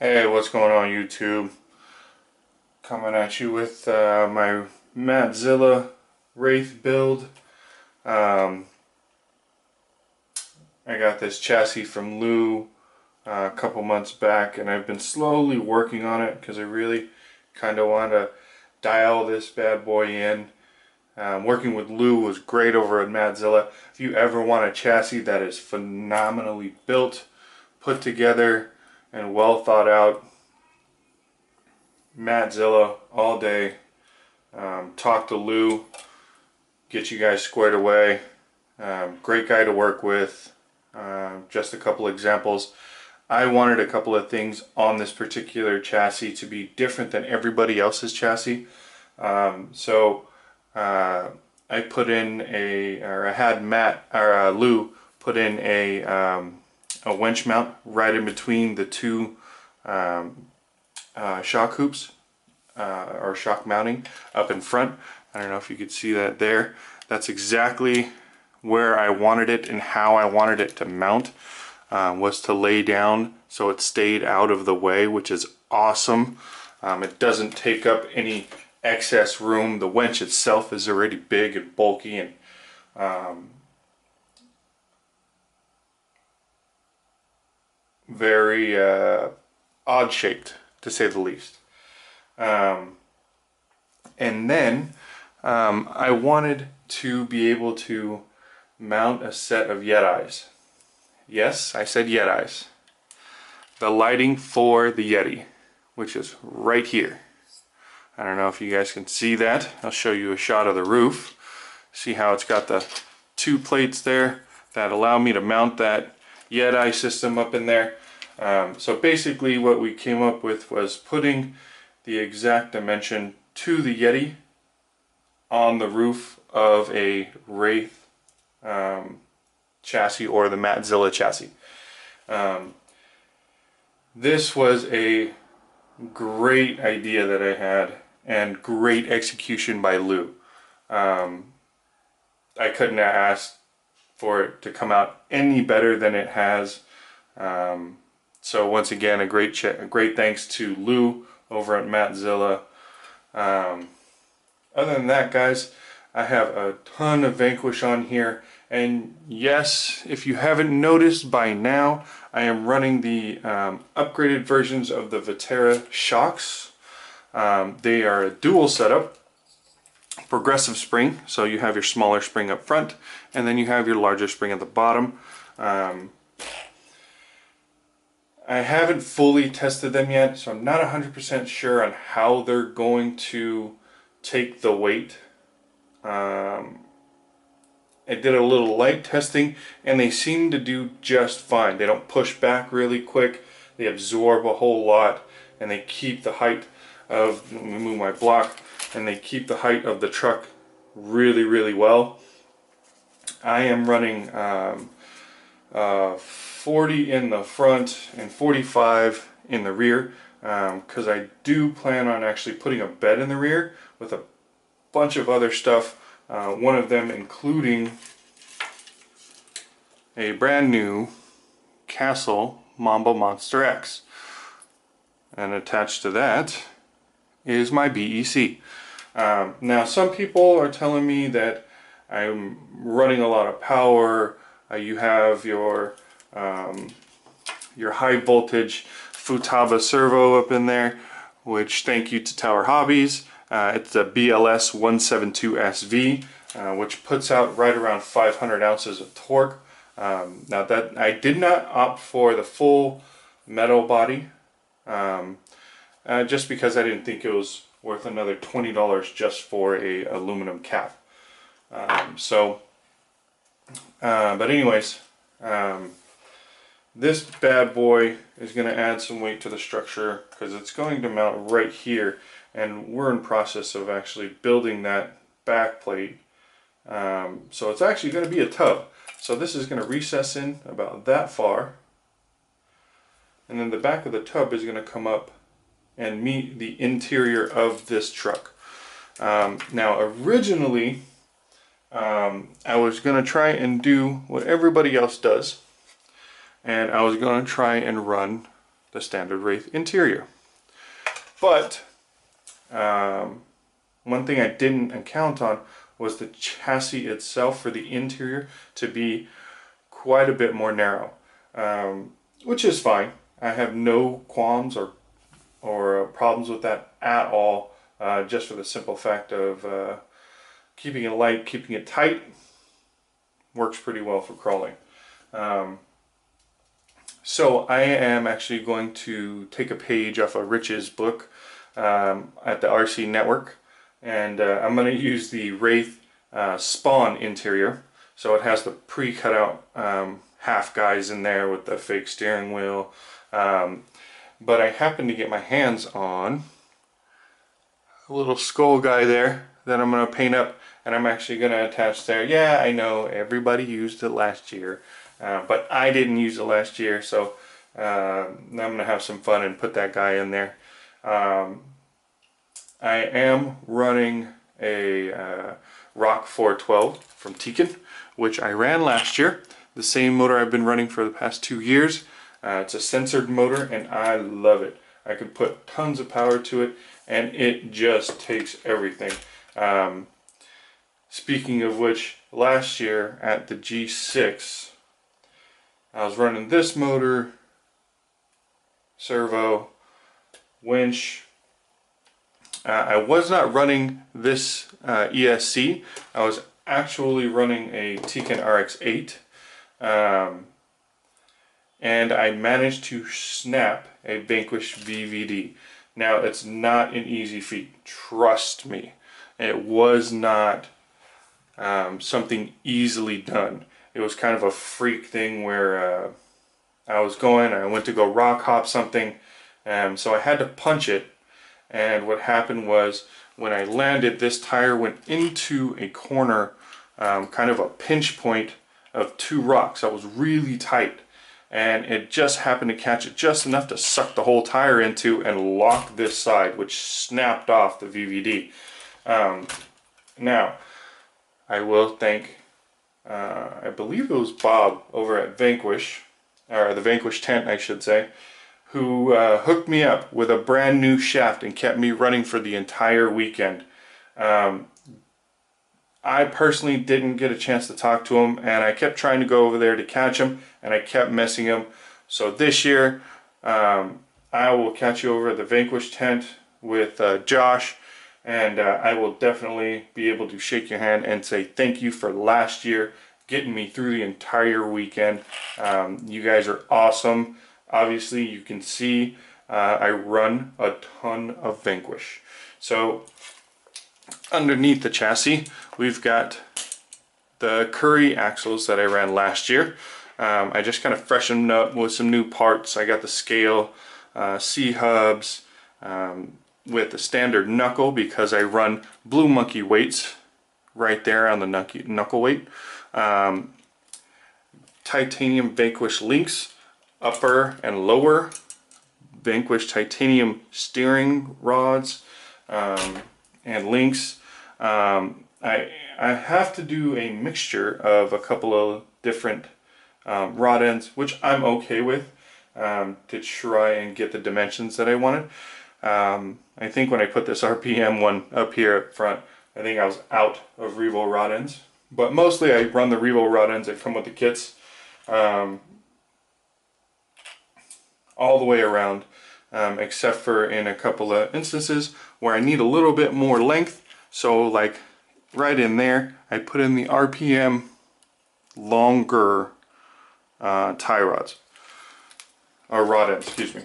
Hey, what's going on YouTube? Coming at you with my Mattzilla build. Um, I got this chassis from Lou a couple months back, and I've been slowly working on it because I really kind of want to dial this bad boy in. Working with Lou was great over at Mattzilla. If you ever want a chassis that is phenomenally built, put together, and well thought out, Mattzilla all day. Talk to Lou, get you guys squared away. Great guy to work with. Just a couple examples. I wanted a couple of things on this particular chassis to be different than everybody else's chassis. So I put in I had Lou put in a winch mount right in between the two shock hoops or shock mounting up in front. I don't know if you could see that there. That's exactly where I wanted it and how I wanted it to mount, was to lay down so it stayed out of the way, which is awesome. It doesn't take up any excess room. The winch itself is already big and bulky and very odd shaped, to say the least. And then I wanted to be able to mount a set of Yetis. Yes, I said Yetis. The lighting for the Yeti, which is right here. I don't know if you guys can see that. I'll show you a shot of the roof. See how it's got the two plates there that allow me to mount that Yeti system up in there. So basically what we came up with was putting the exact dimension to the Yeti on the roof of a Wraith chassis or the Mattzilla chassis. This was a great idea that I had and great execution by Lou. I couldn't have asked for it to come out any better than it has. So once again, a great thanks to Lou over at Mattzilla. Other than that, guys, I have a ton of Vanquish on here, and yes, if you haven't noticed by now, I am running the upgraded versions of the Vetera shocks. They are a dual setup, progressive spring, so you have your smaller spring up front, and then you have your larger spring at the bottom. I haven't fully tested them yet, so I'm not 100% sure on how they're going to take the weight. I did a little light testing and they seem to do just fine. They don't push back really quick, they absorb a whole lot, and they keep the height of, let me move my block, and they keep the height of the truck really well. I am running 40 in the front and 45 in the rear, because I do plan on actually putting a bed in the rear with a bunch of other stuff, one of them including a brand new Castle Mamba Monster X, and attached to that is my BEC. Now some people are telling me that I'm running a lot of power. You have your high voltage Futaba servo up in there, which thank you to Tower Hobbies. It's a BLS 172 SV, which puts out right around 500 ounces of torque. Now that I did not opt for the full metal body, just because I didn't think it was worth another $20 just for a aluminum cap. But anyways, this bad boy is going to add some weight to the structure because it's going to mount right here, and we're in process of actually building that back plate. So it's actually going to be a tub. So this is going to recess in about that far, and then the back of the tub is going to come up and meet the interior of this truck. Now originally I was going to try and do what everybody else does, and I was going to try and run the standard Wraith interior. But one thing I didn't account on was the chassis itself for the interior to be quite a bit more narrow, which is fine. I have no qualms or problems with that at all, just for the simple fact of keeping it light, keeping it tight, works pretty well for crawling. So I am actually going to take a page off of Rich's book at the RC Network, and I'm going to use the Wraith Spawn interior. So it has the pre-cut out half guys in there with the fake steering wheel. But I happened to get my hands on a little skull guy there that I'm going to paint up, and I'm actually going to attach there. Yeah, I know everybody used it last year, but I didn't use it last year, so I'm going to have some fun and put that guy in there. I am running a Rock 412 from Tekin, which I ran last year. The same motor I've been running for the past 2 years. It's a censored motor and I love it. I can put tons of power to it and it just takes everything. Speaking of which, last year at the G6, I was running this motor, servo, winch. I was not running this ESC. I was actually running a Tekin RX-8, and I managed to snap a Vanquish VVD. Now, it's not an easy feat, trust me. It was not something easily done. It was kind of a freak thing where I went to go rock hop something, so I had to punch it. And what happened was, when I landed, this tire went into a corner, kind of a pinch point of 2 rocks that was really tight. And it just happened to catch it just enough to suck the whole tire into and lock this side, which snapped off the VVD. Now, I will thank, I believe it was Bob over at Vanquish, or the Vanquish tent I should say, who hooked me up with a brand new shaft and kept me running for the entire weekend. I personally didn't get a chance to talk to him, and I kept trying to go over there to catch him, and I kept missing him. So this year, I will catch you over at the Vanquish tent with Josh, and I will definitely be able to shake your hand and say thank you for last year, getting me through the entire weekend. You guys are awesome. Obviously, you can see I run a ton of Vanquish. So underneath the chassis, we've got the Curry axles that I ran last year. I just kind of freshened up with some new parts. I got the scale, C-hubs, with the standard knuckle because I run Blue Monkey weights right there on the knuckle weight. Titanium Vanquish links, upper and lower. Vanquish titanium steering rods and links. I have to do a mixture of a couple of different rod ends, which I'm okay with, to try and get the dimensions that I wanted. I think when I put this RPM one up here up front, I think I was out of Revo rod ends. But mostly I run the Revo rod ends that come with the kits all the way around, except for in a couple of instances where I need a little bit more length. So like right in there, I put in the RPM longer tie rods, or rod ends, excuse me.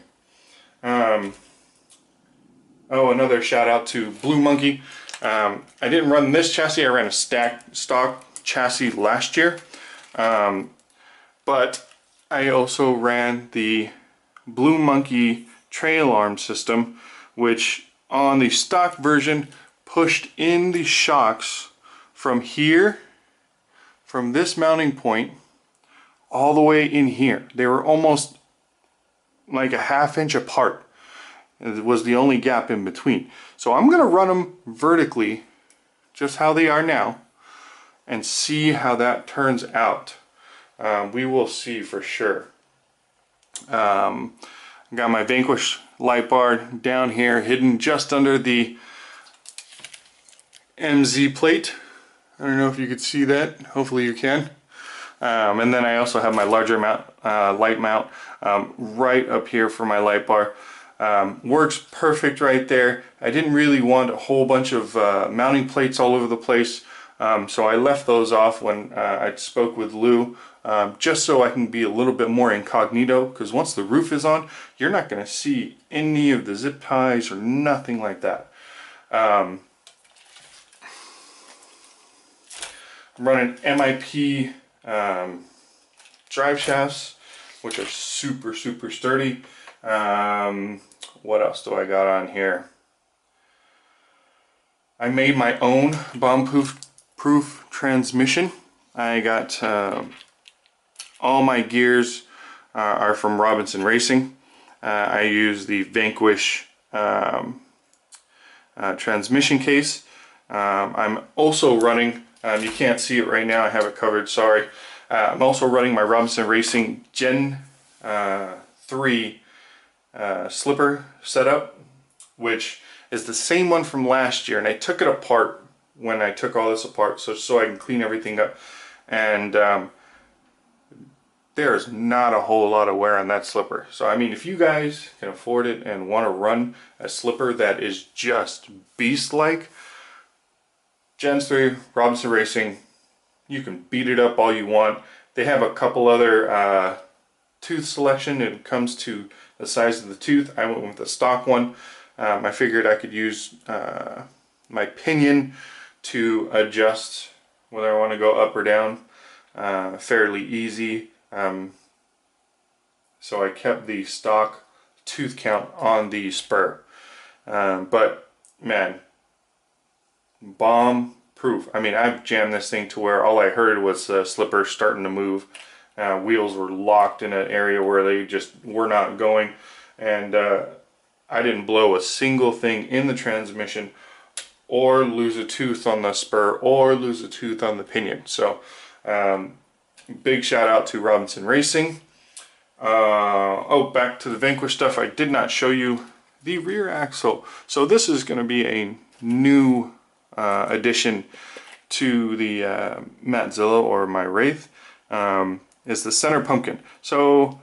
Oh, another shout out to Blue Monkey. I didn't run this chassis, I ran a stock chassis last year. But I also ran the Blue Monkey trail arm system, which on the stock version pushed in the shocks from here, from this mounting point, all the way in here. They were almost like a ½ inch apart. It was the only gap in between. So I'm going to run them vertically, just how they are now, and see how that turns out. We will see for sure. Got my Vanquish light bar down here, hidden just under the MZ plate. I don't know if you could see that. Hopefully you can. And then I also have my larger light mount right up here for my light bar. Works perfect right there. I didn't really want a whole bunch of mounting plates all over the place, so I left those off when I spoke with Lou, just so I can be a little bit more incognito, because once the roof is on, you're not going to see any of the zip ties or nothing like that. I'm running MIP drive shafts, which are super sturdy. What else do I got on here? I made my own bomb-proof transmission. I got all my gears are from Robinson Racing. I use the Vanquish transmission case. I'm also running, you can't see it right now, I have it covered, sorry. I'm also running my Robinson Racing Gen 3 slipper setup, which is the same one from last year, and I took it apart when I took all this apart so I can clean everything up, and there is not a whole lot of wear on that slipper. So I mean, if you guys can afford it and want to run a slipper that is just beast-like, Gen 3 Robinson Racing, you can beat it up all you want. They have a couple other tooth selection. It comes to the size of the tooth. I went with the stock one. I figured I could use my pinion to adjust whether I want to go up or down fairly easy. So I kept the stock tooth count on the spur. But man, bomb proof. I mean, I've jammed this thing to where all I heard was the slipper starting to move. Wheels were locked in an area where they just were not going, and I didn't blow a single thing in the transmission or lose a tooth on the spur or lose a tooth on the pinion. So big shout out to Robinson Racing. Oh, back to the Vanquish stuff. I did not show you the rear axle. So this is going to be a new addition to the Mattzilla, or my Wraith, is the center pumpkin. So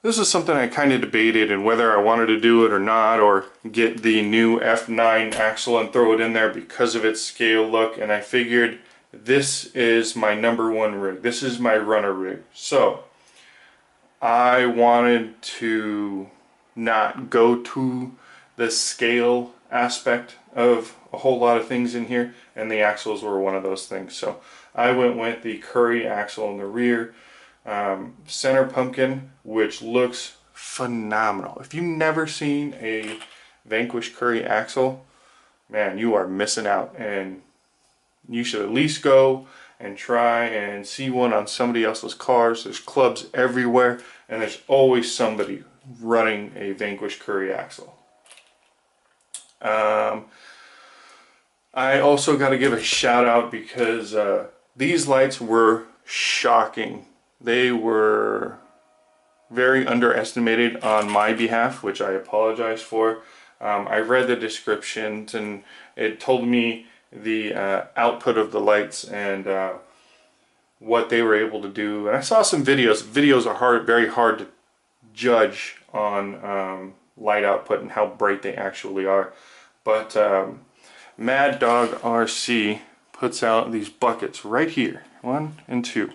this is something I kind of debated and whether I wanted to do it or not, or get the new F9 axle and throw it in there because of its scale look, and I figured this is my #1 rig. This is my runner rig. So I wanted to not go to the scale aspect of a whole lot of things in here, and the axles were one of those things. So I went with the Curry axle in the rear, center pumpkin, which looks phenomenal. If you've never seen a Vanquish Curry axle, man, you are missing out, and you should at least go and try and see one on somebody else's cars. There's clubs everywhere, and there's always somebody running a Vanquish Curry axle. I also got to give a shout out because these lights were shocking. They were very underestimated on my behalf, which I apologize for. I read the descriptions and it told me the output of the lights and what they were able to do. And I saw some videos. Videos are very hard to judge on light output and how bright they actually are. But Mad Dog RC puts out these buckets right here, 1 and 2.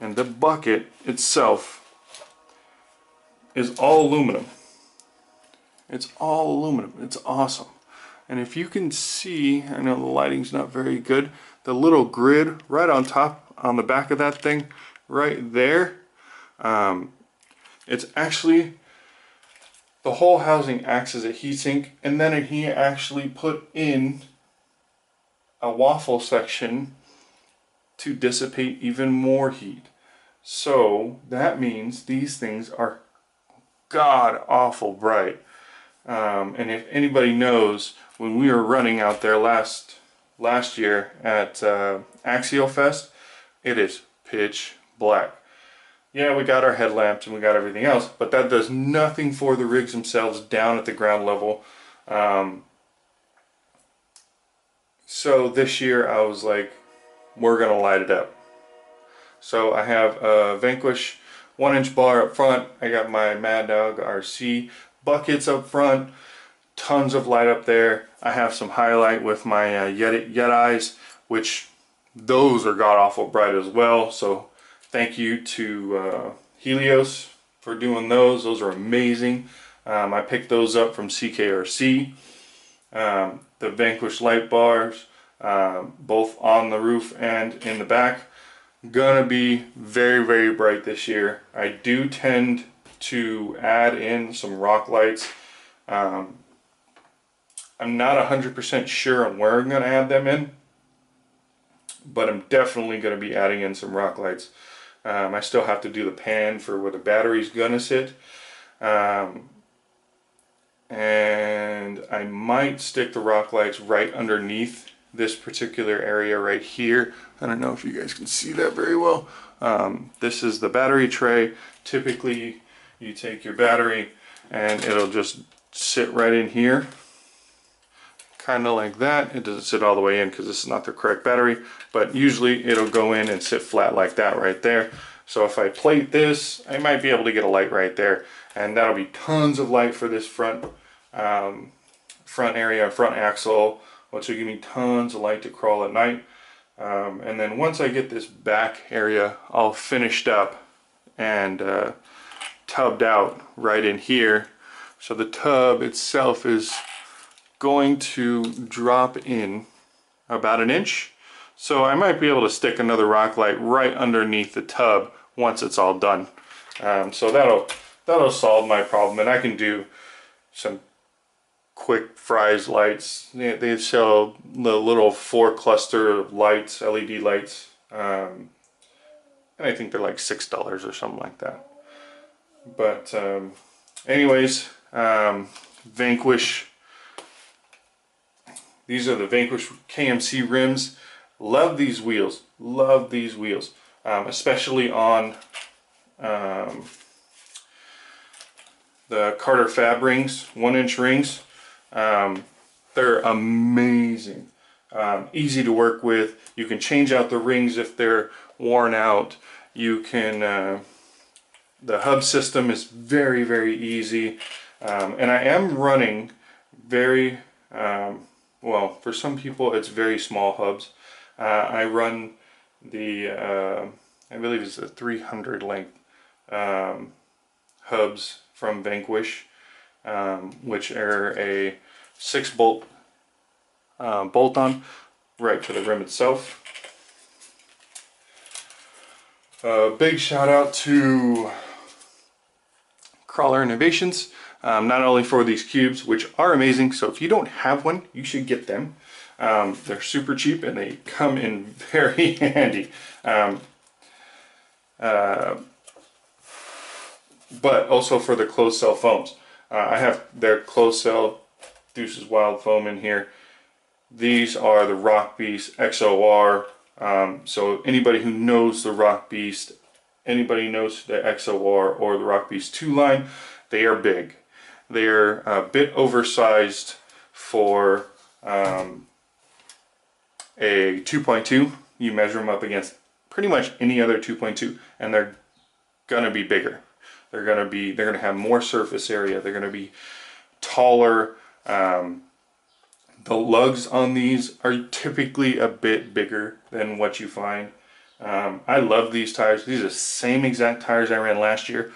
And the bucket itself is all aluminum. It's all aluminum. It's awesome. And if you can see, I know the lighting's not very good, the little grid right on top, on the back of that thing, right there, it's actually, the whole housing acts as a heatsink, and then he actually put in a waffle section to dissipate even more heat. So that means these things are god awful bright. And if anybody knows, when we were running out there last year at Axial Fest, it is pitch black. yeah, we got our headlamps and we got everything else, but that does nothing for the rigs themselves down at the ground level. So this year I was like, we're gonna light it up. So I have a Vanquish 1-inch bar up front. I got my Mad Dog RC buckets up front. Tons of light up there. I have some highlight with my Yetis, which those are god awful bright as well. So thank you to Helios for doing those. Those are amazing. I picked those up from CKRC. The Vanquish light bars, both on the roof and in the back, gonna be very, very bright this year. I do tend to add in some rock lights. I'm not 100% sure on where I'm going to add them in, but I'm definitely going to be adding in some rock lights. I still have to do the pan for where the battery's going to sit. And I might stick the rock lights right underneath this particular area right here. I don't know if you guys can see that very well. This is the battery tray. Typically, you take your battery and it'll just sit right in here. Kind of like that. It doesn't sit all the way in because this is not the correct battery, but usually it'll go in and sit flat like that right there. So if I plate this, I might be able to get a light right there, and that'll be tons of light for this front area, front axle, which will give me tons of light to crawl at night. And then once I get this back area all finished up and tubbed out right in here, so the tub itself is going to drop in about 1 inch. So I might be able to stick another rock light right underneath the tub once it's all done. So that'll solve my problem, and I can do some quick fries lights. They sell the little 4 cluster lights, LED lights, and I think they're like $6 or something like that. But anyways, Vanquish. These are the Vanquish KMC rims. Love these wheels. Love these wheels. Especially on the Carter Fab rings, 1-inch rings. They're amazing. Easy to work with. You can change out the rings if they're worn out. You can, the hub system is very, very easy. And I am running very, well, for some people it's very small hubs. I run the, I believe it's the 300 length hubs from Vanquish, which are a 6-bolt bolt-on right to the rim itself. Big shout out to Crawler Innovations, not only for these cubes, which are amazing. So if you don't have one, you should get them. They're super cheap and they come in very handy. But also for the closed cell foams. I have their closed cell Deuce's Wild foam in here. These are the Rock Beast XOR. So anybody who knows the Rock Beast, anybody knows the XOR or the Rock Beast 2 line, they are big. They're a bit oversized for a 2.2. You measure them up against pretty much any other 2.2 and they're gonna be bigger. They're gonna have more surface area. They're gonna be taller. The lugs on these are typically a bit bigger than what you find. I love these tires. These are the same exact tires I ran last year.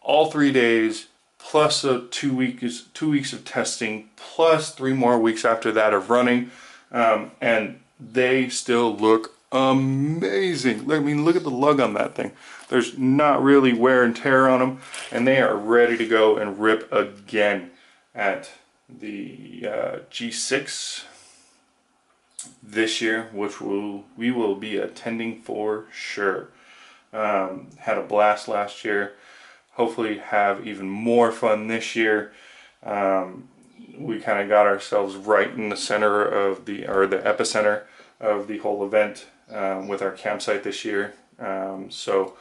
All 3 days, plus 2 weeks of testing, plus 3 more weeks after that of running. And they still look amazing. I mean, look at the lug on that thing. There's not really wear and tear on them, and they are ready to go and rip again at the G6 this year, which we will be attending for sure. Had a blast last year. Hopefully have even more fun this year. We kind of got ourselves right in the center of the epicenter of the whole event with our campsite this year. So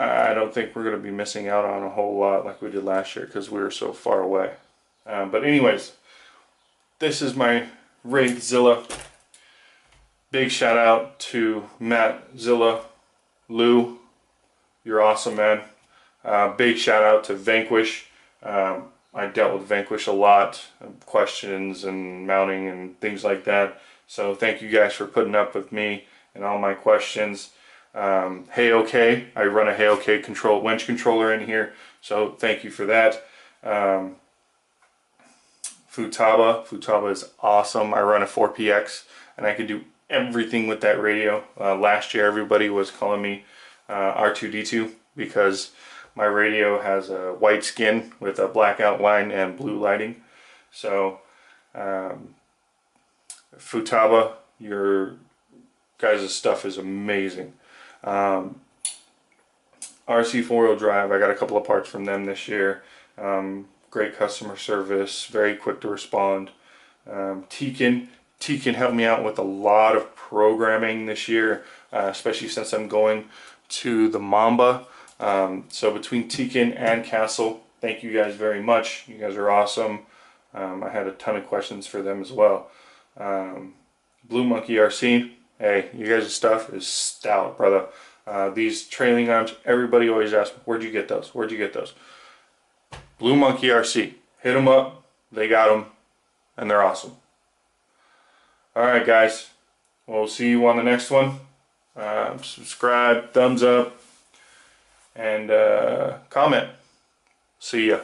I don't think we're going to be missing out on a whole lot like we did last year because we were so far away. But anyways, this is my Rigzilla. Big shout out to Mattzilla Lou. You're awesome, man. Big shout out to Vanquish. I dealt with Vanquish a lot, questions and mounting and things like that. So thank you guys for putting up with me and all my questions. Hey OK, I run a Hey OK winch controller in here, so thank you for that. Futaba is awesome. I run a 4PX and I can do everything with that radio. Last year everybody was calling me R2D2 because my radio has a white skin with a black outline and blue lighting. So Futaba, your guys' stuff is amazing. RC 4-wheel drive, I got a couple of parts from them this year. Great customer service, very quick to respond. Tekin helped me out with a lot of programming this year, especially since I'm going to the Mamba. So between Tekin and Castle, thank you guys very much. You guys are awesome. I had a ton of questions for them as well. Blue Monkey RC, hey, you guys' stuff is stout, brother. These trailing arms, everybody always asks me, where'd you get those? Where'd you get those? Blue Monkey RC. Hit them up. They got them. And they're awesome. Alright, guys. We'll see you on the next one. Subscribe, thumbs up, and comment. See ya.